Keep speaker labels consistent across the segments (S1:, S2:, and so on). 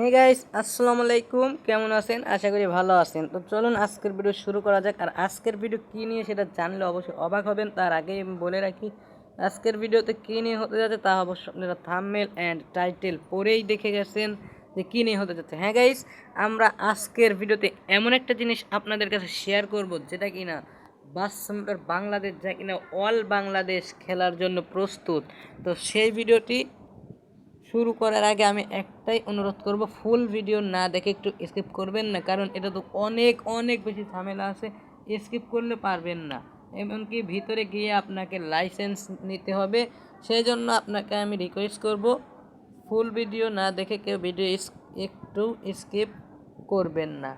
S1: Hey guys, আসসালামু আলাইকুম। কেমন আছেন? আশা করি ভালো আছেন। তো চলুন আজকের ভিডিও শুরু করা যাক। আর আজকের ভিডিও কী নিয়ে সেটা জানলে অবশ্যই অবাক হবেন। তার আগেই আমি বলে রাখি, আজকের ভিডিওতে কী নিয়ে হতে যাচ্ছে তা অবশ্যই আপনারা থাম্বনেল অ্যান্ড টাইটেল পড়েই দেখে গেছেন যে কী নিয়ে হতে যাচ্ছে। হ্যাঁ গাইস, আমরা আজকের ভিডিওতে এমন একটা জিনিস আপনাদের কাছে শেয়ার করব যেটা কিনা বাংলাদেশ, যা কিনা অল বাংলাদেশ খেলার জন্য প্রস্তুত। তো সেই ভিডিওটি শুরু করার আগে আমি একটাই অনুরোধ করব, ফুল ভিডিও না দেখে একটু স্কিপ করবেন না, কারণ এটা তো অনেক অনেক বেশি ঝামেলা আছে, স্কিপ করলে পারবেন না। এমনকি ভিতরে গিয়ে আপনাকে লাইসেন্স নিতে হবে। সেই জন্য আপনাকে আমি রিকোয়েস্ট করব, ফুল ভিডিও না দেখে কেউ ভিডিও একটু স্কিপ করবেন না।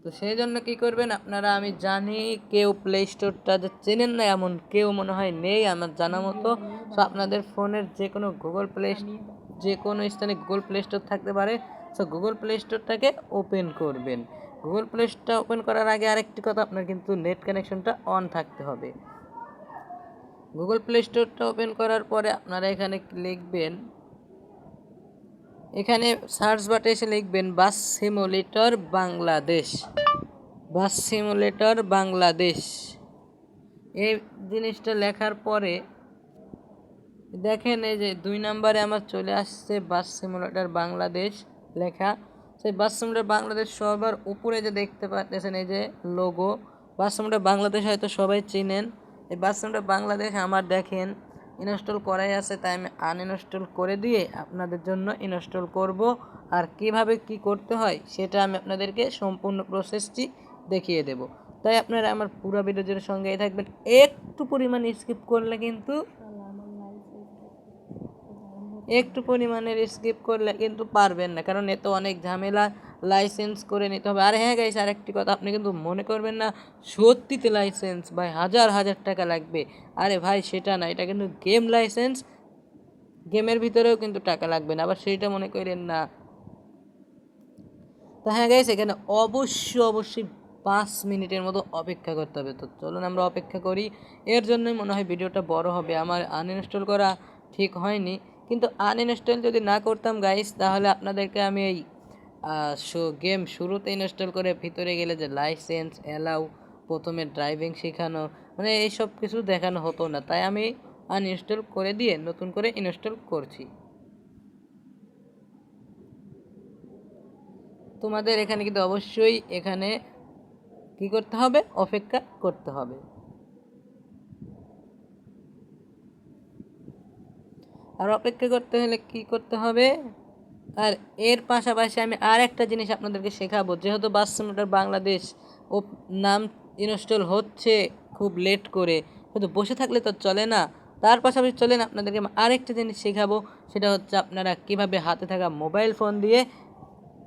S1: তো সেই জন্য কী করবেন আপনারা, আমি জানি কেউ প্লে স্টোরটা যে চেনেন না এমন কেউ মনে হয় নেই আমার জানা মতো। সো আপনাদের ফোনের যে কোনো যে কোনো স্থানে গুগল প্লে স্টোর থাকতে পারে। সো গুগল প্লে স্টোরটাকে ওপেন করবেন। গুগল প্লে স্টোরটা ওপেন করার আগে আরেকটি কথা, আপনার কিন্তু নেট কানেকশনটা অন থাকতে হবে। গুগল প্লে স্টোরটা ওপেন করার পরে আপনারা এখানে লিখবেন, এখানে সার্চ বাটে এসে লিখবেন বাস সিমুলেটর বাংলাদেশ। বাস সিমুলেটর বাংলাদেশ, এই জিনিসটা লেখার পরে দেখেন এই যে 2 নম্বরে আমার চলে আসছে বাস সিমুলেটর বাংলাদেশ লেখা। সেই বাস সিমুলেটর বাংলাদেশ সবার উপরে যে দেখতে পাচ্ছেন এই যে লোগো, বাস সিমুলেটর বাংলাদেশ হয়তো সবাই চিনেন। এই বাস সিমুলেটর বাংলাদেশ আমার দেখেন ইনস্টল করাই আছে, তাই আমি আনইনস্টল করে দিয়ে আপনাদের জন্য ইনস্টল করব। আর কিভাবে কি করতে হয় সেটা আমি আপনাদেরকে সম্পূর্ণ প্রসেসটি দেখিয়ে দেব। তাই আপনারা আমার পুরো ভিডিওর সঙ্গেই থাকবেন। একটু পরিমাণে স্কিপ করলে কিন্তু পারবেন না, কারণ এত অনেক ঝামেলা, লাইসেন্স করে নিতে হবে। আর হ্যাঁ গাইস, আরেকটি কথা, আপনি কিন্তু মনে করবেন না সত্যিতে লাইসেন্স ভাই হাজার হাজার টাকা লাগবে। আরে ভাই সেটা না, এটা কিন্তু গেম লাইসেন্স, গেমের ভিতরেও কিন্তু টাকা লাগবে না, আবার সেইটা মনে করেন না। তো হ্যাঁ গাইস, এখানে অবশ্যই 5 মিনিটের মতো অপেক্ষা করতে হবে। তো চলুন আমরা অপেক্ষা করি। এর জন্যই মনে হয় ভিডিওটা বড় হবে। আমার আনইনস্টল করা ঠিক হয়নি, কিন্তু আনইনস্টল যদি না করতাম গাইস, তাহলে আপনাদেরকে আমি এই গেম শুরুতে ইনস্টল করে ভিতরে গেলে যে লাইসেন্স অ্যালাউ, প্রথমে ড্রাইভিং শেখানো, মানে এইসব কিছু দেখানো হতো না। তাই আমি আনইনস্টল করে দিয়ে নতুন করে ইনস্টল করছি। তোমাদের এখানে কিন্তু অবশ্যই এখানে কি করতে হবে, অপেক্ষা করতে হবে। আর অপেক্ষা করতে হলে কি করতে হবে, আর এর পাশাপাশি আমি আর একটা জিনিস আপনাদেরকে শেখাবো। যেহেতু বাস সিমুলেটর বাংলাদেশ ও নাম ইনস্টল হচ্ছে খুব লেট করে, শুধু বসে থাকলে তো চলে না। তার পাশাপাশি চলেন আপনাদেরকে আরেকটা জিনিস শেখাবো, সেটা হচ্ছে আপনারা কিভাবে হাতে থাকা মোবাইল ফোন দিয়ে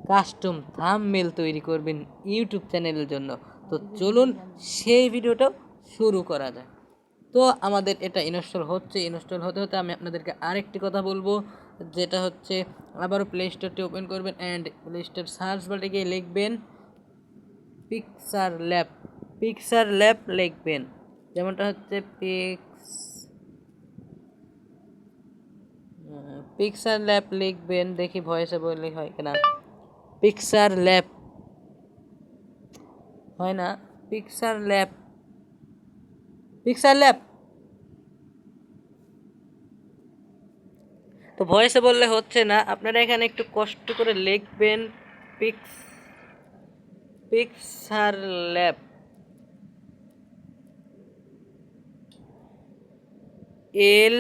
S1: কাস্টম থাম্বনেল তৈরি করবেন ইউটিউব চ্যানেলের জন্য। তো চলুন সেই ভিডিওটাও শুরু করা যায়। তো আমাদের এটা ইনস্টল হতে হতে আমি আপনাদেরকে আরেকটি কথা বলবো, যেটা হচ্ছে আবারও প্লে স্টোরটি ওপেন করবেন অ্যান্ড প্লে স্টোর সার্চ বারে গিয়ে লিখবেন পিক্সার ল্যাব লিখবেন। যেমনটা হচ্ছে পিক্সার ল্যাব লিখবেন, দেখি ভয়েসে বললে হয় কিনা। পিক্সার ল্যাব হয় না, পিক্সার ল্যাব তো ভয়েসে বললে হচ্ছে না, আপনারা এখানে একটু কষ্ট করে লিখবেন pix Pixar lab, L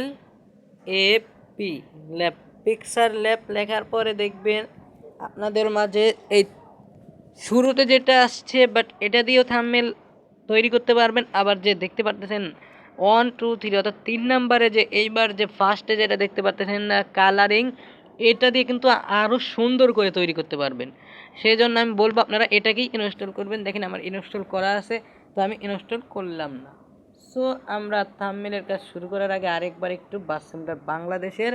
S1: A P lab, Pixar lab লেখার পরে দেখবেন আপনাদের মাঝে এই শুরুতে যেটা আসছে, বাট এটা দিয়েও থাম্বনেল তৈরি করতে পারবেন। আবার যে দেখতে পারতেছেন 1 2 3 অর্থাৎ 3 নম্বরে যে এইবার যে ফার্স্টে যেটা দেখতে পারতেছেন না কালারিং, এটা দিয়ে কিন্তু আরও সুন্দর করে তৈরি করতে পারবেন। সেই জন্য আমি বলবো আপনারা এটাকেই ইনস্টল করবেন। দেখেন আমার ইনস্টল করা আছে, তো আমি ইনস্টল করলাম না। সো আমরা থাম্বনেলের কাজ শুরু করার আগে আরেকবার একটু বাস সিমুলেটর বাংলাদেশের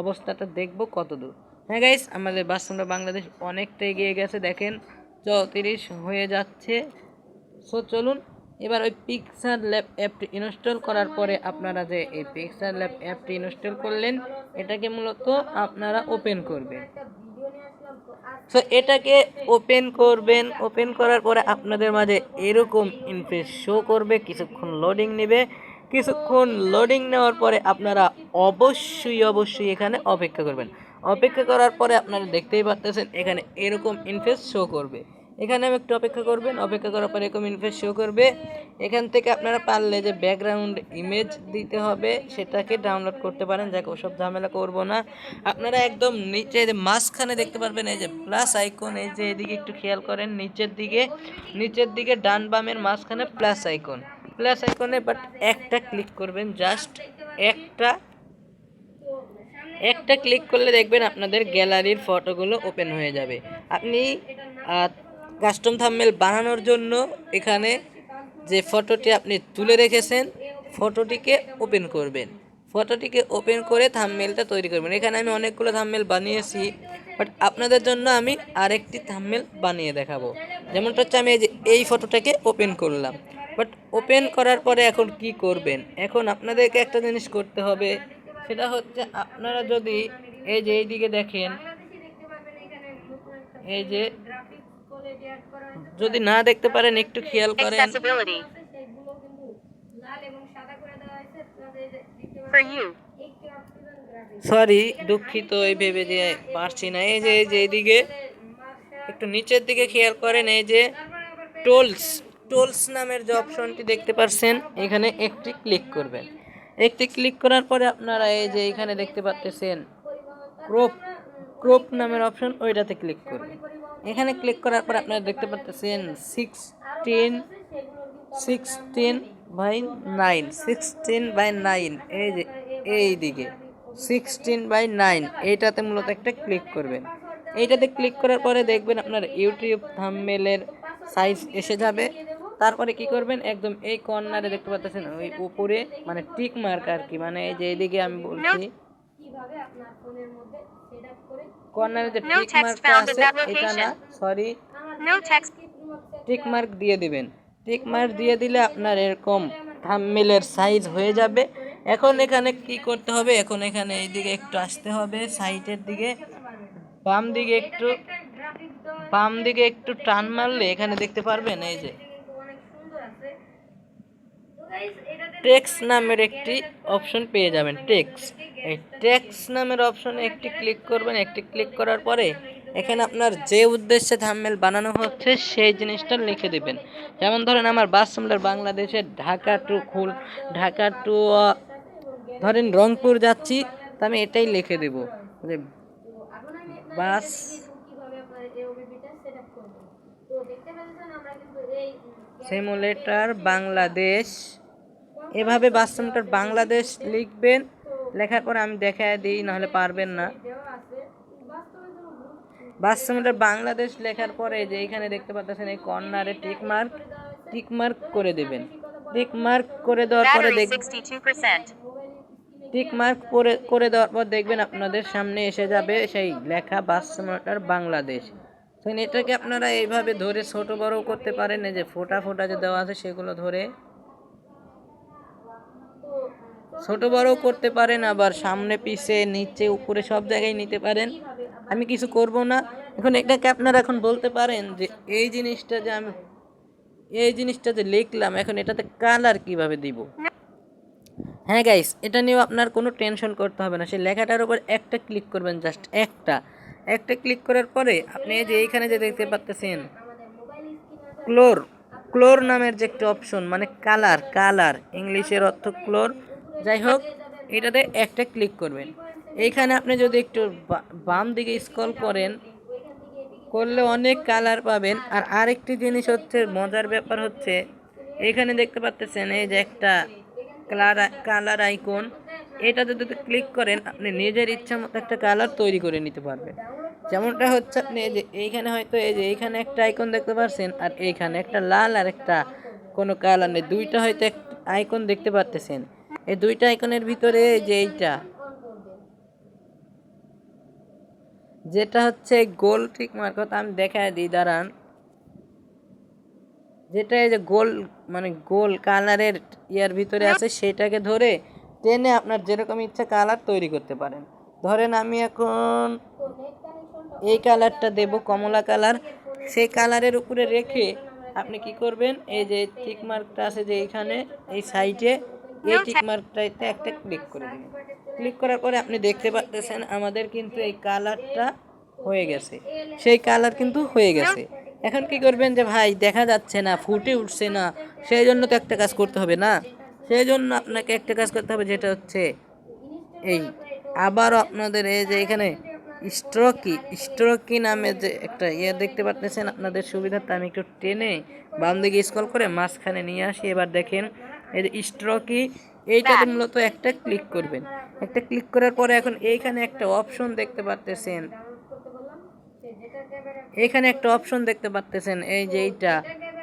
S1: অবস্থাটা দেখব কত দূর। হ্যাঁ গাইস, আমাদের বাস সিমুলেটর বাংলাদেশ অনেকটা এগিয়ে গেছে, দেখেন 34 হয়ে যাচ্ছে। সো চলুন এবার ওই পিক্সার ল্যাব অ্যাপটি ইনস্টল করার পরে আপনারা যে এই পিক্সার ল্যাব অ্যাপটি ইনস্টল করলেন, এটাকে মূলত আপনারা ওপেন করবেন। সো এটাকে ওপেন করবেন। ওপেন করার পরে আপনাদের মাঝে এরকম ইন্টারফেস শো করবে, কিছুক্ষণ লোডিং নেবে। কিছুক্ষণ লোডিং নেওয়ার পরে আপনারা অবশ্যই এখানে অপেক্ষা করবেন। অপেক্ষা করার পরে আপনারা দেখতেই পাচ্ছেন এখানে এরকম ইন্টারফেস শো করবে। এখানে আমি একটু অপেক্ষা করবেন। অপেক্ষা করার পরে এরকম ইন্টারফেস শো করবে। এখান থেকে আপনারা পারলে যে ব্যাকগ্রাউন্ড ইমেজ দিতে হবে সেটাকে ডাউনলোড করতে পারেন। যাকে ওসব ঝামেলা করব না। আপনারা একদম নিচে যে মাঝখানে দেখতে পারবেন এই যে প্লাস আইকন, এই যে এদিকে একটু খেয়াল করেন, নিচের দিকে ডান বামের মাঝখানে প্লাস আইকনে বাট একটা ক্লিক করবেন, জাস্ট একটা ক্লিক করলে দেখবেন আপনাদের গ্যালারির ফটোগুলো ওপেন হয়ে যাবে। আপনি কাস্টম থাম্বনেল বানানোর জন্য এখানে যে ফটোটি আপনি তুলে রেখেছেন ফটোটিকে ওপেন করে থাম্বনেলটা তৈরি করবেন। এখানে আমি অনেকগুলো থাম্বনেল বানিয়েছি, বাট আপনাদের জন্য আমি আরেকটি থাম্বনেল বানিয়ে দেখাবো। যেমনটা হচ্ছে আমি এই ফটোটাকে ওপেন করলাম, বাট ওপেন করার পরে এখন কি করবেন, এখন আপনাদেরকে একটা জিনিস করতে হবে। সেটা হচ্ছে আপনারা যদি এই যে এইদিকে দেখেন, এই যে যদি না দেখতে পারেন একটু খেয়াল করেন। সরি, দুঃখিত, এই ভেবে যে পারছি না। এই যে এইদিকে একটু নিচের দিকে খেয়াল করেন, এই যে টোলস নামের যে অপশনটি দেখতে পাচ্ছেন এখানে একটি ক্লিক করবেন। একটি ক্লিক করার পরে আপনারা এই যে এখানে দেখতে পাচ্ছেন ক্রপ নামের অপশন, ওইটাতে ক্লিক করবেন। এখানে ক্লিক করার পর আপনারা দেখতে পাচ্ছেন 16:9 এই যে এইদিকে 16:9 এইটাতে মূলত একটা ক্লিক করবেন। এইটাতে ক্লিক করার পরে দেখবেন আপনার ইউটিউব থাম্বনেলের সাইজ এসে যাবে। তারপরে কি করবেন, একদম এই কর্নারে দেখতে পাচ্ছেন ওই উপরে মানে টিক মার্ক আর কি, মানে এই যে এইদিকে আমি বলছি কর্নারে যে টিক মার্কটা আছে এটা না, সরি, টিক মার্ক দিয়ে দিবেন। টিক মার্ক দিয়ে দিলে আপনার এরকম থাম্বনেলের সাইজ হয়ে যাবে। এখন এখানে কি করতে হবে, এখন এখানে এইদিকে একটু আসতে হবে, সাইডের দিকে বাম দিকে একটু টান মারলে এখানে দেখতে পারবেন এই যে টেক্সট নামের একটি অপশন পেয়ে যাবেন। এই টেক্সট নামের অপশনে একটি ক্লিক করবেন। একটি ক্লিক করার পরে এখানে আপনার যে উদ্দেশ্যে থাম্বনেল বানানো হচ্ছে সেই জিনিসটা লিখে দিবেন। যেমন ধরেন আমার বাস সামলার বাংলাদেশের ঢাকা টু ধরেন রংপুর যাচ্ছি, তো আমি এটাই লিখে দেব যে বাস সিমুলেটর বাংলাদেশ। এভাবে বাস সিমুলেটর বাংলাদেশ লিখবেন। লেখার পর আমি দেখায় দিই, নাহলে পারবেন না। বাস সিমুলেটর বাংলাদেশ লেখার পরে যে এখানে দেখতে পাচ্ছেন এই কর্নারে টিক মার্ক করে দেবেন। টিক মার্ক করে দেওয়ার পর দেখবেন আপনাদের সামনে এসে যাবে সেই লেখা বাস সিমুলেটর বাংলাদেশ। তো এটাকে আপনারা এইভাবে ধরে ছোট বড় করতে পারেন। এই যে ফোটা যে দেওয়া আছে সেগুলো ধরে ছোট বড় করতে পারেন, আবার সামনে পিছে নিচে উপরে সব জায়গায় নিতে পারেন। আমি কিছু করব না। এখন এটাকে আপনারা এখন বলতে পারেন যে এই জিনিসটা যে লিখলাম এখন এটাতে কালার কিভাবে দিব। হ্যাঁ গাইস, এটা নিয়েও আপনার কোনো টেনশন করতে হবে না। সেই লেখাটার উপর একটা ক্লিক করবেন, জাস্ট একটা ক্লিক করার পরে আপনি এই যে এইখানে যে দেখতে পাচ্ছেন ক্লোর নামের যে একটা অপশন, মানে কালার ইংলিশের অর্থ ক্লোর, যাই হোক এটাতে একটা ক্লিক করবেন। এইখানে আপনি যদি একটু বাম দিকে স্ক্রল করলে অনেক কালার পাবেন। আর আরেকটি জিনিস হচ্ছে, মজার ব্যাপার হচ্ছে এখানে দেখতে পাচ্ছেন এই যে একটা কালার আইকন, এটাতে যদি ক্লিক করেন আপনি নিজের ইচ্ছা মতো একটা কালার তৈরি করে নিতে পারবেন। যেমনটা হচ্ছে আপনি এই যে এইখানে হয়তো এই যে এইখানে একটা আইকন দেখতে পাচ্ছেন, আর এইখানে একটা লাল আর একটা কোনো কালার নেই, দুইটা হয়তো একটা আইকন দেখতে পাচ্ছেন। এই দুইটা আইকনের ভিতরে যে এইটা যেটা হচ্ছে গোল টিক মার্ক, আমি দেখায় দিই দাঁড়ান। যেটা এই যে গোল কালারের ইয়ার ভিতরে আছে সেটাকে ধরে টেনে আপনার যেরকম ইচ্ছা কালার তৈরি করতে পারেন। ধরেন আমি এখন এই কালারটা দেব কমলা কালার। সেই কালারের উপরে রেখে আপনি কি করবেন, এই যে টিক মার্কটা আছে যে এইখানে এই সাইডে, এই টিক মার্কটাতে একটা ক্লিক করে দিবেন। ক্লিক করার পরে আপনি দেখতে পাচ্ছেন আমাদের কিন্তু এই কালারটা হয়ে গেছে, সেই কালার কিন্তু হয়ে গেছে। এখন কি করবেন যে ভাই দেখা যাচ্ছে না, ফুটে উঠছে না, সেই জন্য তো একটা কাজ করতে হবে না, সেই জন্য আপনাকে একটা কাজ করতে হবে, যেটা হচ্ছে এই আবারও আপনাদের এই যে এখানে স্ট্রোকি নামে যে একটা দেখতে পাচ্ছেন, আপনাদের সুবিধার্থে আমি একটু টেনে বাম দিকে স্ক্রল করে মাঝখানে নিয়ে আসি। এবার দেখেন এই যে স্ট্রোকি, এইটাতে মূলত একটা ক্লিক করবেন। একটা ক্লিক করার পরে এখন এইখানে একটা অপশন দেখতে পাচ্ছেন, এখানে একটা অপশন দেখতে পাচ্ছেন এই যে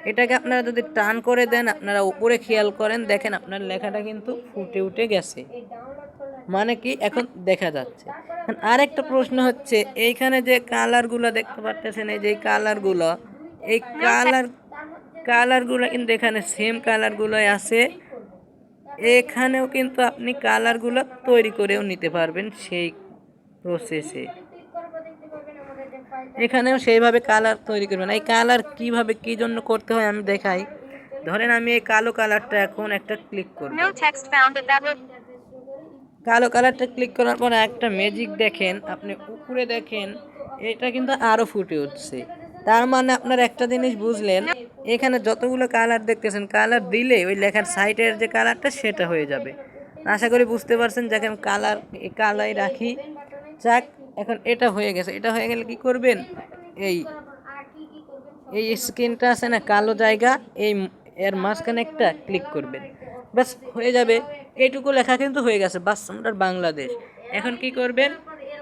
S1: এটাকে আপনারা যদি টান করে দেন, আপনারা উপরে খেয়াল করেন, দেখেন আপনার লেখাটা কিন্তু ফুটে উঠে গেছে, মানে কি এখন দেখা যাচ্ছে। আরেকটা প্রশ্ন হচ্ছে, এইখানে যে কালারগুলো দেখতে পাচ্ছেন, এই যে কালারগুলো, এই কালারগুলো কিন্তু এখানে সেম কালারগুলোই আছে, এখানেও কিন্তু আপনি কালারগুলো তৈরি করেও নিতে পারবেন সেই প্রসেসে। এখানেও সেইভাবে কালার তৈরি করবেন। এই কালার কিভাবে কি জন্য করতে হয় আমি দেখাই। ধরেন আমি এই কালো কালারটা এখন একটা ক্লিক করব, কালো কালারটা ক্লিক করার পরে একটা ম্যাজিক দেখেন, আপনি উপরে দেখেন এটা কিন্তু আরো ফুটে উঠছে। তার মানে আপনার একটা জিনিস বুঝলেন, এখানে যতগুলো কালার দেখতেছেন, কালার দিলে ওই লেখার সাইডের যে কালারটা সেটা হয়ে যাবে। আশা করি বুঝতে পারছেন। যখন কালার কালাই রাখি, যাক এখন এটা হয়ে গেছে। এটা হয়ে গেলে কি করবেন, এই এই স্ক্রিনটা আছে না কালো জায়গা, এই এর মাঝখানে একটা ক্লিক করবেন, ব্যাস হয়ে যাবে। এইটুকু লেখা কিন্তু হয়ে গেছে, বাস আমরা বাংলাদেশ। এখন কি করবেন,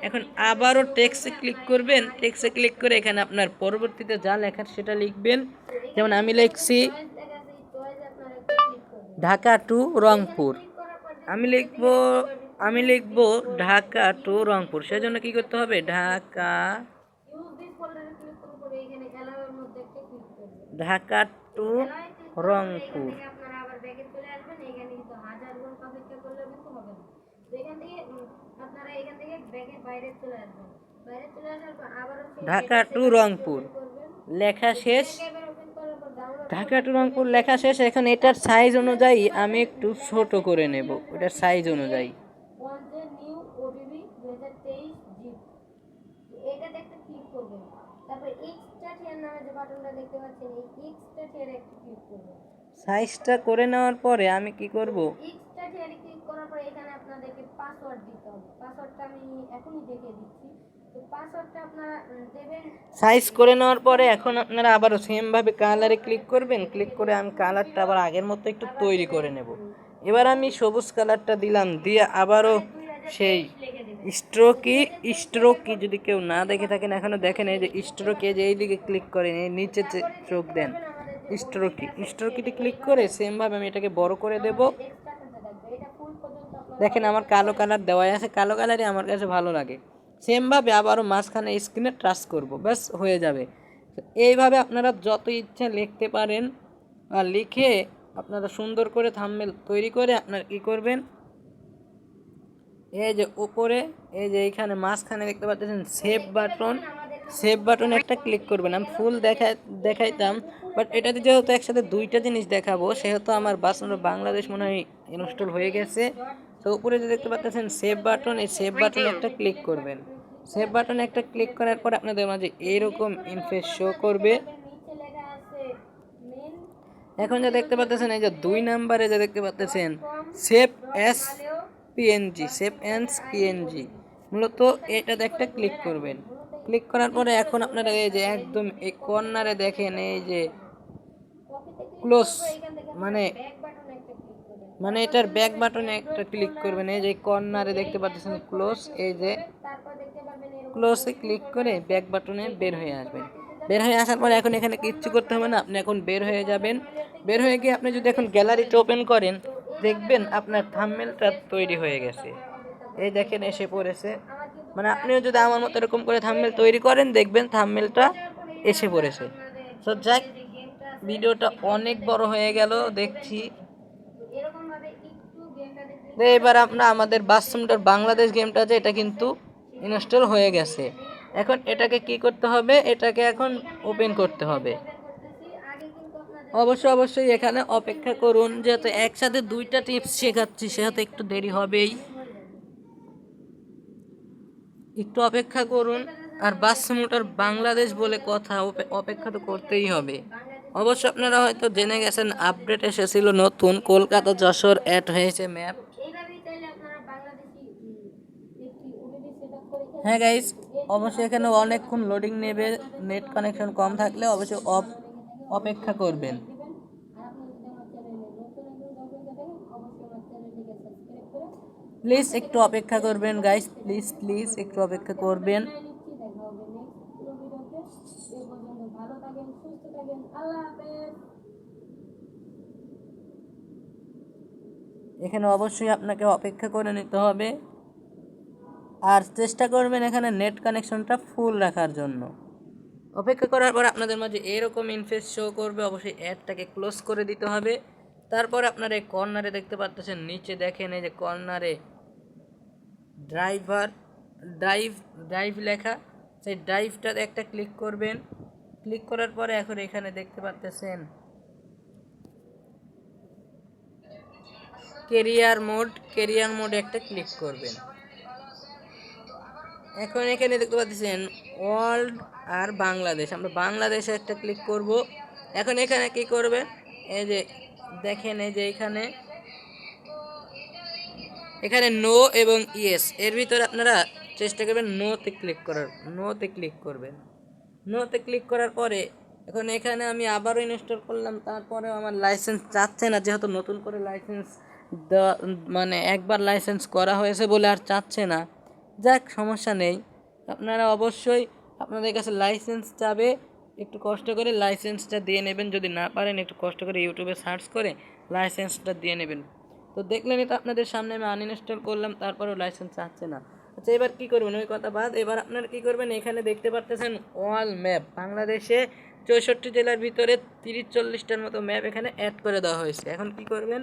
S1: এখন আবারও টেক্সটে ক্লিক করবেন। টেক্সটে ক্লিক করে এখানে আপনার পরবর্তীতে যা লেখার সেটা লিখবেন। যেমন আমি লিখছি ঢাকা টু রংপুর, আমি লিখব ঢাকা টু রংপুর। সেজন্য কি করতে হবে, ঢাকা টু রংপুর। ঢাকা টু রংপুর লেখা শেষ, ঢাকা টু রংপুর লেখা শেষ। এখন এটার সাইজ অনুযায়ী আমি একটু ছোট করে নেব, এটার সাইজ অনুযায়ী। সাইজটা করে নেওয়ার পরে আমি কি করব, সাইজ করে নেওয়ার পরে এখন আপনারা আবারও সেম ভাবে কালারে ক্লিক করবেন। ক্লিক করে আমি কালারটা আবার আগের মতো একটু তৈরি করে নেব। এবার আমি সবুজ কালারটা দিলাম, দিয়ে আবারও সেই স্ট্রোকি যদি কেউ না দেখে থাকেন এখনো দেখেন, এই যে স্ট্রোকি, যে এই দিকে ক্লিক করেন, এই নিচে চোখ দেন, স্ট্রোকিতে ক্লিক করে সেম ভাবে আমি এটাকে বড় করে দেব। দেখেন আমার কালো কালার দেওয়া আছে, কালো কালারই আমার কাছে ভালো লাগে। সেমভাবে আবারও মাঝখানে স্ক্রিনে টাচ করব, ব্যাস হয়ে যাবে। এইভাবে আপনারা যত ইচ্ছা লিখতে পারেন, আর লিখে আপনারা সুন্দর করে থাম্বনেল তৈরি করে আপনারা কী করবেন, এই যে উপরে এই যে এইখানে মাঝখানে দেখতে পাচ্ছেন সেভ বাটন একটা ক্লিক করবেন। আমি ফুল দেখাইতাম, বাট এটাতে যেহেতু একসাথে দুইটা জিনিস দেখাবো, সেহেতু আমার বাংলাদেশ মনে হয় ইনস্টল হয়ে গেছে। তো উপরে যে দেখতে পাচ্ছেন সেভ বাটন, এই সেভ বাটনে একটা ক্লিক করবেন। সেভ বাটনে একটা ক্লিক করার পর আপনাদের মাঝে এইরকম ইন্টারফেস শো করবে। এখন যে দেখতে পাচ্ছেন এই যে 2 নম্বরে যে দেখতে পাচ্ছেন সেভ এস পিএনজি, মূলত এটাতে একটা ক্লিক করবেন। ক্লিক করার পরে এখন আপনারা এই যে একদম এই কর্নারে দেখেন এই যে ক্লোজ, মানে এটার ব্যাক বাটনে একটা ক্লিক করবেন। এই যে কর্নারে দেখতে পাচ্ছেন ক্লোজ, এই যে ক্লোজে ক্লিক করে ব্যাক বাটনে বের হয়ে আসবেন। বের হয়ে আসার পরে এখন এখানে কিচ্ছু করতে হবে না, আপনি এখন বের হয়ে যাবেন। বের হয়ে গিয়ে আপনি যদি এখন গ্যালারিটা ওপেন করেন, দেখবেন আপনার থাম্বনেলটা তৈরি হয়ে গেছে। এই দেখেন এসে পড়েছে, মানে আপনিও যদি আমার মতো এরকম করে থাম্বনেল তৈরি করেন, দেখবেন থাম্বনেলটা এসে পড়েছে। তো যাক, ভিডিওটা অনেক বড় হয়ে গেল দেখছি। এবার আমরা আমাদের বাথরুমটার বাংলাদেশ গেমটা যে এটা কিন্তু ইনস্টল হয়ে গেছে। এখন এটাকে কি করতে হবে, এটাকে এখন ওপেন করতে হবে। অবশ্যই এখানে অপেক্ষা করুন, যেহেতু একসাথে দুইটা টিপস শেখাচ্ছি সেহেতু একটু দেরি হবেই, একটু অপেক্ষা করুন। আর বাস মোটর বাংলাদেশ বলে কথা, অপেক্ষা তো করতেই হবে। অবশ্য আপনারা হয়তো জেনে গেছেন আপডেট এসেছিল নতুন, কলকাতা যশোর অ্যাড হয়েছে ম্যাপ। হ্যাঁ গাইস, অবশ্যই এখানে অনেকক্ষণ লোডিং নেবে, নেট কানেকশন কম থাকলে অবশ্যই অপেক্ষা করবেন। প্লিজ একটু অপেক্ষা করবেন গাইস, প্লিজ একটু অপেক্ষা করবেন। এখানে অবশ্যই আপনাকে অপেক্ষা করে নিতে হবে, আর চেষ্টা করবেন এখানে নেট কানেকশনটা ফুল রাখার জন্য। অপেক্ষা করার পর আপনাদের মাঝে এরকম ইনফেস শো করবে, অবশ্যই অ্যাডটাকে ক্লোজ করে দিতে হবে। তারপর আপনারা এই কর্নারে দেখতে পাচ্ছেন, নিচে দেখেন এই যে কর্নারে ড্রাইভ লেখা, সেই ড্রাইভটাতে একটা ক্লিক করবেন। ক্লিক করার পরে এখন এখানে দেখতে পাচ্ছেন কেরিয়ার মোড একটা ক্লিক করবেন। এখন এখানে দেখতে পাচ্ছেন ওয়ার্ল্ড আর বাংলাদেশ, আমরা বাংলাদেশে একটা ক্লিক করব। এখন এখানে কি করবে, এই যে দেখেন এই যে এখানে নো এবং ইয়েস এর ভিতরে আপনারা চেষ্টা করবেন নোতে ক্লিক করবেন। নোতে ক্লিক করার পরে এখন এখানে আমি আবারও ইনস্টল করলাম, তারপরেও আমার লাইসেন্স চাচ্ছে না, যেহেতু নতুন করে লাইসেন্স মানে একবার লাইসেন্স করা হয়েছে বলে আর চাচ্ছে না। যাক, সমস্যা নেই, আপনারা অবশ্যই আপনাদের কাছে লাইসেন্স চাবে, একটু কষ্ট করে লাইসেন্সটা দিয়ে নেবেন। যদি না পারেন একটু কষ্ট করে ইউটিউবে সার্চ করে লাইসেন্সটা দিয়ে নেবেন। তো দেখলেনই তো আপনাদের সামনে আমি আনইনস্টল করলাম, তারপরেও লাইসেন্স চাচ্ছে না। আচ্ছা, এবার কী করবেন ওই কথা বাদ, এবার আপনারা কী করবেন, এখানে দেখতে পাচ্ছেন ওয়াল ম্যাপ, বাংলাদেশে 64 জেলার ভিতরে 30-40টার মতো ম্যাপ এখানে অ্যাড করে দেওয়া হয়েছে। এখন কি করবেন,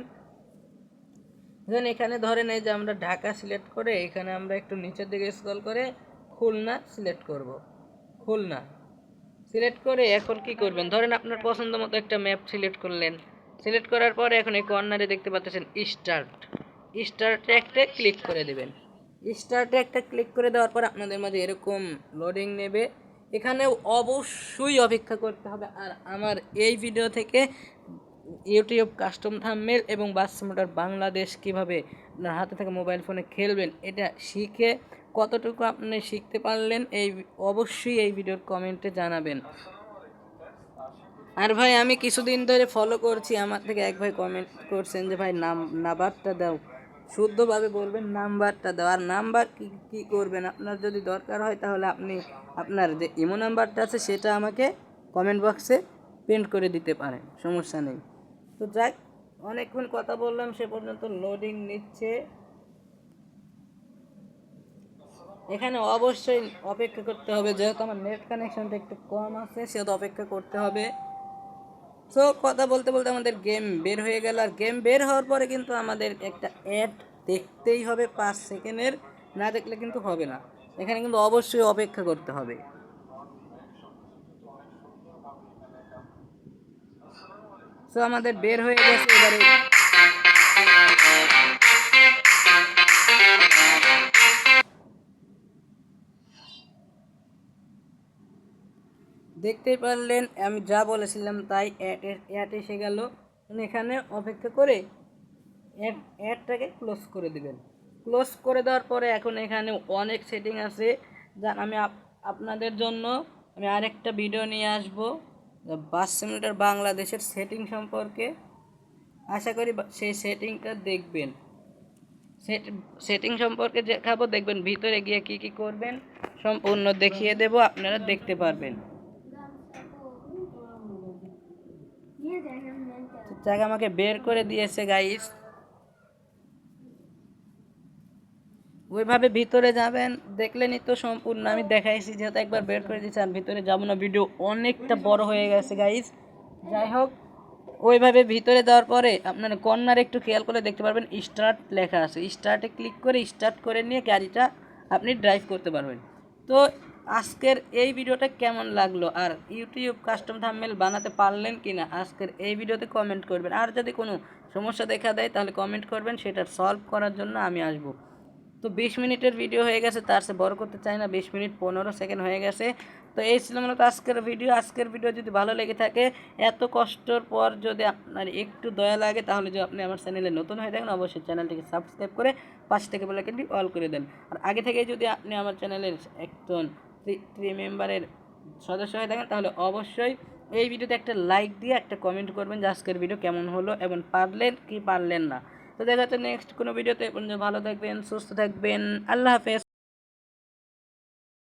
S1: এখানে ধরেন এই যে আমরা ঢাকা সিলেক্ট করে এখানে আমরা একটু নিচের দিকে স্ক্রল করে খুলনা সিলেক্ট করব। খুলনা সিলেক্ট করে এখন কি করবেন, ধরেন আপনার পছন্দ মতো একটা ম্যাপ সিলেক্ট করলেন। সিলেক্ট করার পরে এখন এই কর্নারে দেখতে পাচ্ছেন স্টার্টে একটা ক্লিক করে দেবেন। স্টার্টে একটা ক্লিক করে দেওয়ার পর আপনাদের মাঝে এরকম লোডিং নেবে, এখানে অবশ্যই অপেক্ষা করতে হবে। আর আমার এই ভিডিও থেকে ইউটিউব কাস্টম থাম্বনেল এবং বাস মোটর বাংলাদেশ কীভাবে আপনার হাতে থাকা মোবাইল ফোনে খেলবেন এটা শিখে কতটুকু আপনি শিখতে পারলেন অবশ্যই এই ভিডিওর কমেন্টে জানাবেন। আর ভাই, আমি কিছুদিন ধরে ফলো করছি, আমার থেকে এক ভাই কমেন্ট করছেন যে ভাই নাম্বারটা দাও, শুদ্ধভাবে বলবেন নাম্বারটা দাও। আর নাম্বার কী করবেন, আপনার যদি দরকার হয় তাহলে আপনি আপনার যে ইমো নাম্বারটা আছে সেটা আমাকে কমেন্ট বক্সে পেন্ট করে দিতে পারেন, সমস্যা নেই। তো যাক, অনেকক্ষণ কথা বললাম, সে পর্যন্ত লোডিং নিচ্ছে। এখানে অবশ্যই অপেক্ষা করতে হবে, যেহেতু আমার নেট কানেকশনটা একটু কম আছে সেহেতু অপেক্ষা করতে হবে। সো কথা বলতে বলতে আমাদের গেম বের হয়ে গেল, আর গেম বের হওয়ার পরে কিন্তু আমাদের একটা অ্যাড দেখতেই হবে 5 সেকেন্ডের, না দেখলে কিন্তু হবে না। এখানে কিন্তু অবশ্যই অপেক্ষা করতে হবে। সো আমাদের বের হয়ে গেছে, এবারে দেখতেই পারলেন আমি যা বলেছিলাম তাই, অ্যাড এসে গেল। এখানে অপেক্ষা করে অ্যাডটাকে ক্লোজ করে দিবেন। ক্লোজ করে দেওয়ার পরে এখন এখানে অনেক সেটিং আছে, যা আমি আপনাদের জন্য আমি আরেকটা ভিডিও নিয়ে আসবো বাস সিমুলেটর বাংলাদেশের সেটিং সম্পর্কে। আশা করি সেই সেটিংটা দেখবেন, সেটিং সম্পর্কে দেখাবো, দেখবেন ভিতরে গিয়ে কি কি করবেন সম্পূর্ণ দেখিয়ে দেব, আপনারা দেখতে পারবেন। জায়গা আমাকে বের করে দিয়েছে গাইস, ওইভাবে ভিতরে যাবেন। দেখলেনই তো সম্পূর্ণ আমি দেখাইছি, যেহেতু একবার বের করে দিয়েছি আর ভিতরে যাবো না, ভিডিও অনেকটা বড় হয়ে গেছে গাইস। যাই হোক, ওইভাবে ভিতরে যাওয়ার পরে আপনারা কর্নারে একটু খেয়াল করে দেখতে পারবেন স্টার্ট লেখা আছে, স্টার্টে ক্লিক করে স্টার্ট করে নিয়ে গাড়িটা আপনি ড্রাইভ করতে পারবেন। তো আজকের এই ভিডিওটা কেমন লাগলো, আর ইউটিউব কাস্টম থাম্বনেল বানাতে পারলেন কি না আজকের এই ভিডিওতে কমেন্ট করবেন। আর যদি কোনো সমস্যা দেখা দেয় তাহলে কমেন্ট করবেন, সেটা সলভ করার জন্য আমি আসব। তো 20 মিনিটের ভিডিও হয়ে গেছে, তার সে বড় করতে চাই না, 20 মিনিট 15 সেকেন্ড হয়ে গেছে। তো এই ছিল মূলত আজকের ভিডিও। আজকের ভিডিও যদি ভালো লেগে থাকে, এত কষ্টর পর যদি আপনার একটু দয়া লাগে, তাহলে যদি আপনি আমার চ্যানেলে নতুন হয়ে থাকেন অবশ্যই চ্যানেলটিকে সাবস্ক্রাইব করে পাশ থেকে বেল আইকনটি অল করে দেন। আর আগে থেকে যদি আপনি আমার চ্যানেলের একজন থ্রি মেম্বারের সদস্য হয়ে থাকেন তাহলে অবশ্যই এই ভিডিওতে একটা লাইক দিয়ে একটা কমেন্ট করবেন যে আজকের ভিডিও কেমন হলো এবং পারলেন কি পারলেন না। তো দেখা যাচ্ছে নেক্সট কোনো ভিডিওতে। ভালো থাকবেন, সুস্থ থাকবেন, আল্লাহ হাফেজ।